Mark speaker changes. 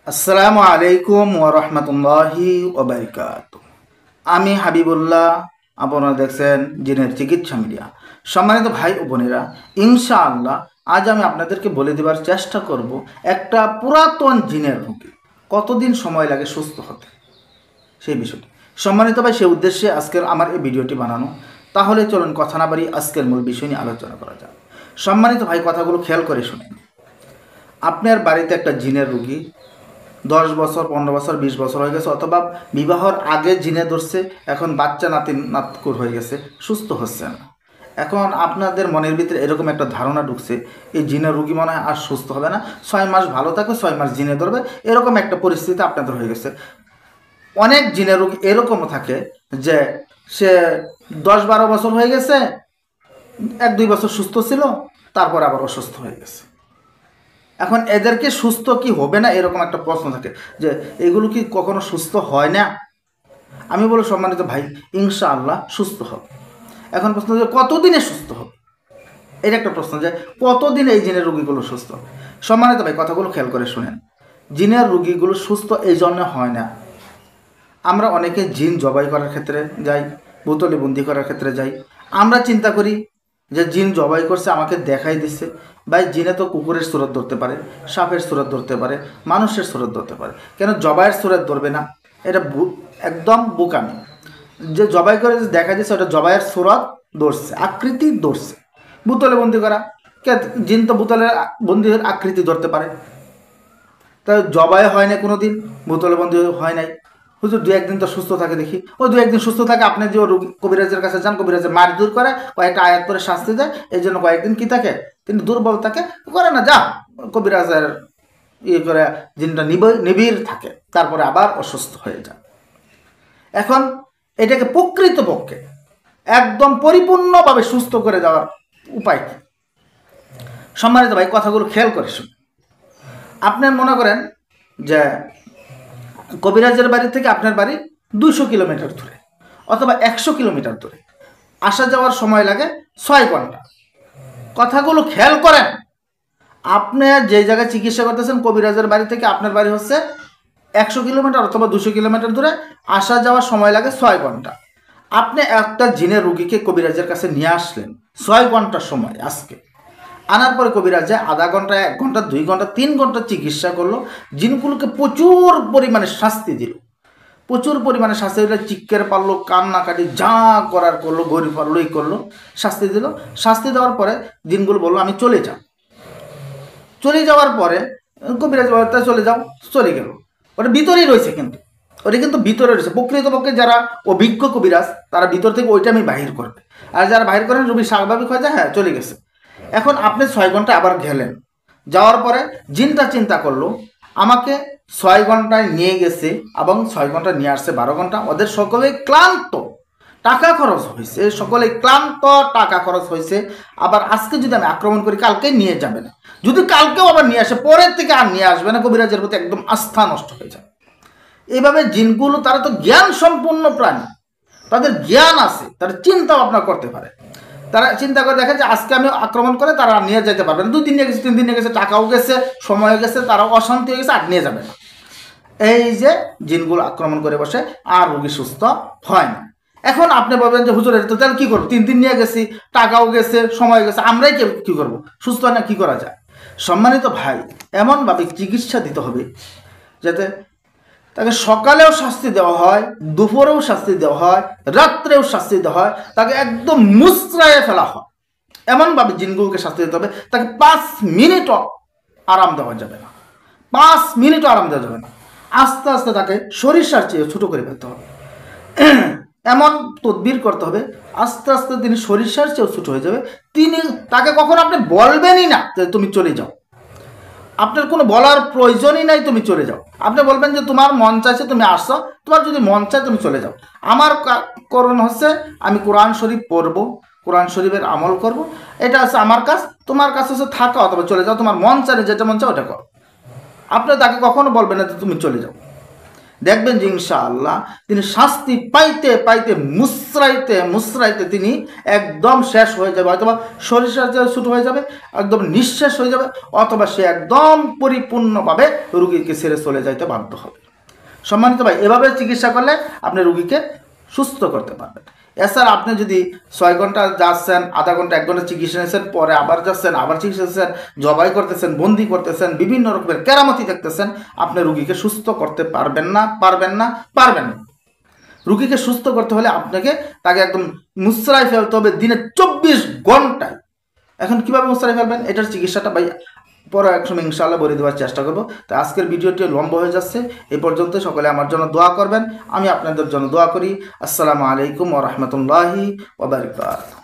Speaker 1: আসসালামু আলাইকুম ওয়া রাহমাতুল্লাহি ওয়া বারাকাতুহু। আমি হাবিবুল্লাহ, আপনারা দেখছেন জিনের চিকিৎসা মিডিয়া। সম্মানিত ভাই ও বোনেরা, ইনশাআল্লাহ আজ আমি আপনাদেরকে বলে দেওয়ার চেষ্টা করব একটা পুরাতন জিনের রোগী কতদিন সময় লাগে সুস্থ হতে, সেই বিষয়টি। সম্মানিত ভাই, সেই উদ্দেশ্যে আজকের আমার এই ভিডিওটি বানানো। তাহলে চলুন কথা না বাড়ি আজকের মূল বিষয় নিয়ে আলোচনা করা যাক। সম্মানিত ভাই, কথাগুলো খেয়াল করে শুনেন। আপনার বাড়িতে একটা জিনের রোগী 10 বছর, 15 বছর, 20 বছর হয়ে গেছে, অথবা বিবাহর আগে জিনে ধরছে, এখন বাচ্চা নাতি নাতকুর হয়ে গেছে, সুস্থ হচ্ছে না। এখন আপনাদের মনের ভিতরে এরকম একটা ধারণা ঢুকছে, এই জিনের রোগী মনে হয় আর সুস্থ হবে না, 6 মাস ভালো থাকবে, 6 মাস জিনে ধরবে, এরকম একটা পরিস্থিতি আপনাদের হয়ে গেছে। অনেক জিনের রোগী এরকমও থাকে যে সে 10-12 বছর হয়ে গেছে, 1-2 বছর সুস্থ ছিল, তারপর আবার অসুস্থ হয়ে গেছে। এখন এদেরকে সুস্থ কি হবে না, এরকম একটা প্রশ্ন থাকে যে এগুলো কি কখনো সুস্থ হয় না? আমি বলি সম্মানিত ভাই, ইনশাআল্লাহ সুস্থ হবে। এখন প্রশ্ন যে কতদিনে সুস্থ হবে, এটা একটা প্রশ্ন যে কতদিন এই জিনের রোগীগুলো সুস্থ হবে। সম্মানিত ভাই, কথাগুলো খেয়াল করে শুনেন। জিনের রোগীগুলো সুস্থ এই জন্য হয় না, আমরা অনেকে জিন জবাই করার ক্ষেত্রে যাই, বোতলে বন্দি করার ক্ষেত্রে যাই, আমরা চিন্তা করি যে জিন জবাই করছে, আমাকে দেখাই দিচ্ছে। ভাই, জিনে তো কুকুরের সুরত ধরতে পারে, সাপের সুরত ধরতে পারে, মানুষের সুরত ধরতে পারে, কেন জবাইয়ের সুরত ধরবে না? এটা একদম বোকামি। যে জবাই করে যে দেখা দিচ্ছে ওটা জবাইয়ের সুরত ধরছে, আকৃতি ধরছে। বোতলে বন্দি করা, কে জিন তো বোতলের বন্দির আকৃতি ধরতে পারে, তা জবাই হয় না কোনো দিন, বোতলে বন্দি হয় নাই। হুজুর 2-1 দিন তো সুস্থ থাকে দেখি, ওই 2-1 দিন সুস্থ থাকে, আপনি যে রোগী কবিরাজের কাছে যান, কবিরাজের মার দূর করে, কয়েকটা আয়াত করে শাস্তি দেয়, এই জন্য কয়েকদিন কি থাকে, তিনি দুর্বল থাকে, করে না, যা কবিরাজের ইয়ে করে জিনটা নিবিড় থাকে, তারপরে আবার অসুস্থ হয়ে যায়। এখন এটাকে প্রকৃতপক্ষে একদম পরিপূর্ণভাবে সুস্থ করে দেওয়ার উপায় কি? সম্মানিত ভাই, কথাগুলো খেয়াল করে শুনুন। আপনি মনে করেন যে কবিরাজের বাড়ি থেকে আপনার বাড়ি 200 কিলোমিটার দূরে অথবা 100 কিলোমিটার দূরে, আসা যাওয়ার সময় লাগে 6 ঘন্টা। কথাগুলো খেয়াল করেন। আপনি যে জায়গায় চিকিৎসা করতেছেন, কবিরাজের বাড়ি থেকে আপনার বাড়ি হচ্ছে 100 কিলোমিটার অথবা 200 কিলোমিটার দূরে, আসা যাওয়ার সময় লাগে 6 ঘন্টা। আপনি একটা জিনের রুগীকে কবিরাজের কাছে নিয়ে আসলেন 6 ঘন্টার সময়, আজকে আনার পরে কবিরাজে আধা ঘন্টা, 1 ঘন্টা, 2 ঘন্টা, 3 ঘন্টা চিকিৎসা করলো, জিনগুলোকে প্রচুর পরিমাণে শাস্তি দিল, প্রচুর পরিমাণে শাস্তি দিল, চিৎকার পারলো, কান্নাকাটি যা করার করলো, গরিব পারলো, এই করলো, শাস্তি দিল। শাস্তি দেওয়ার পরে জিনগুলো বললো আমি চলে যাও। চলে যাওয়ার পরে কবিরাজ বলতে চলে যাও, চলে গেল। ওটা ভিতরেই রয়েছে, কিন্তু ওটা কিন্তু ভিতরে রয়েছে। প্রকৃতপক্ষে যারা অভিজ্ঞ কবিরাজ তারা ভিতর থেকে ওইটা আমি বাহির করবে, আর যারা বাহির করেন রুগী স্বাভাবিক হয়ে যায়, হ্যাঁ চলে গেছে। এখন আপনি 6 ঘন্টা আবার গেলেন, যাওয়ার পরে জিনটা চিন্তা করলো আমাকে 6 ঘন্টায় নিয়ে গেছে এবং 6 ঘন্টা নিয়ে আসছে 12 ঘন্টা, ওদের সকলে ক্লান্ত, টাকা খরচ হয়েছে, সকলে ক্লান্ত, টাকা খরচ হয়েছে। আবার আজকে যদি আমি আক্রমণ করি, কালকে নিয়ে যাবে না, যদি কালকেও আবার নিয়ে আসে, পরের থেকে আর নিয়ে আসবে না, কবিরাজের প্রতি একদম আস্থা নষ্ট হয়ে যায়। এইভাবে জিনগুলো তারা তো জ্ঞান সম্পূর্ণ প্রাণী, তাদের জ্ঞান আছে, তারা চিন্তা ভাবনা করতে পারে। তারা চিন্তা করে দেখে যে আজকে আমি আক্রমণ করে তারা নিয়ে যেতে পারবে না, 2 দিন নিয়ে গেছে, 3 দিন নিয়ে গেছে, টাকাও গেছে, সময় গেছে, তারাও অশান্তি হয়ে গেছে, আর নিয়ে যাবে না। এই যে জিনগুলো আক্রমণ করে বসে, আর রোগী সুস্থ হয় না। এখন আপনি বলবেন যে হুজুর, এটা তাহলে কী করবো, 3 দিন নিয়ে গেছি, টাকাও গেছে, সময় গেছে, আমরাই কী করবো, সুস্থ হয় না, কী করা যায়? সম্মানিত ভাই, এমনভাবে চিকিৎসা দিতে হবে যাতে তাকে সকালেও শাস্তি দেওয়া হয়, দুপুরেও শাস্তি দেওয়া হয়, রাত্রেও শাস্তি দেওয়া হয়, তাকে একদম মুচড়াইয়ে ফেলা হয়। এমনভাবে জিনগুলোকে শাস্তি দিতে হবে, তাকে 5 মিনিটও আরাম দেওয়া যাবে না, 5 মিনিটও আরাম দেওয়া যাবে না। আস্তে আস্তে তাকে সরিষার চেয়ে ছোটো করে ফেলতে হবে, এমন তদবির করতে হবে আস্তে আস্তে তিনি সরিষার চেয়েও ছোটো হয়ে যাবে। তিনি তাকে কখনো আপনি বলবেনই না যে তুমি চলে যাও, আপনার কোনো বলার প্রয়োজনই নাই, তুমি চলে যাও। আপনি বলবেন যে তোমার মন চাইছে তুমি আসছো, তোমার যদি মন চায় তুমি চলে যাও। আমার করণ হচ্ছে আমি কোরআন শরীফ পড়ব, কোরআন শরীফের আমল করব, এটা হচ্ছে আমার কাজ। তোমার কাছে হচ্ছে থাকা অথবা চলে যাও, তোমার মন চাইলে যেটা মন চায় ওটা করো। আপনি তাকে কখনো বলবেন না যে তুমি চলে যাও। দেখবেন যে ইনশাআল্লাহ তিনি শাস্তি পাইতে পাইতে মুসরাইতে তিনি একদম শেষ হয়ে যাবে, অথবা শরীর ছোট হয়ে যাবে, একদম নিঃশেষ হয়ে যাবে, অথবা সে একদম পরিপূর্ণভাবে রুগীকে ছেড়ে চলে যাইতে বাধ্য হবে। সম্মানিত ভাই, এভাবে চিকিৎসা করলে আপনি রুগীকে সুস্থ করতে পারবেন। এছাড়া আপনি যদি 6 ঘন্টা যাচ্ছেন, আধা ঘন্টা 1 ঘন্টা চিকিৎসা নিয়েছেন, পরে আবার যাচ্ছেন, আবার চিকিৎসা নিচ্ছেন, জবাই করতেছেন, বন্দি করতেছেন, বিভিন্ন রকমের কেরামতি দেখতেছেন, আপনি রুগীকে সুস্থ করতে পারবেন না। রুগীকে সুস্থ করতে হলে আপনাকে তাকে একদম মুসরাই ফেলতে হবে দিনে 24 ঘন্টায়। এখন কিভাবে মুসরাই ফেলবেন, এটার চিকিৎসাটা ভাই পরে এক সময় ইনশাআল্লাহ বলে দেওয়ার চেষ্টা করবো। তো আজকের ভিডিওটি লম্বা হয়ে যাচ্ছে, এই পর্যন্ত। সকলে আমার জন্য দোয়া করবেন, আমি আপনাদের জন্য দোয়া করি। আসসালামু আলাইকুম ওয়া রাহমাতুল্লাহি ওয়া বারাকাতুহু।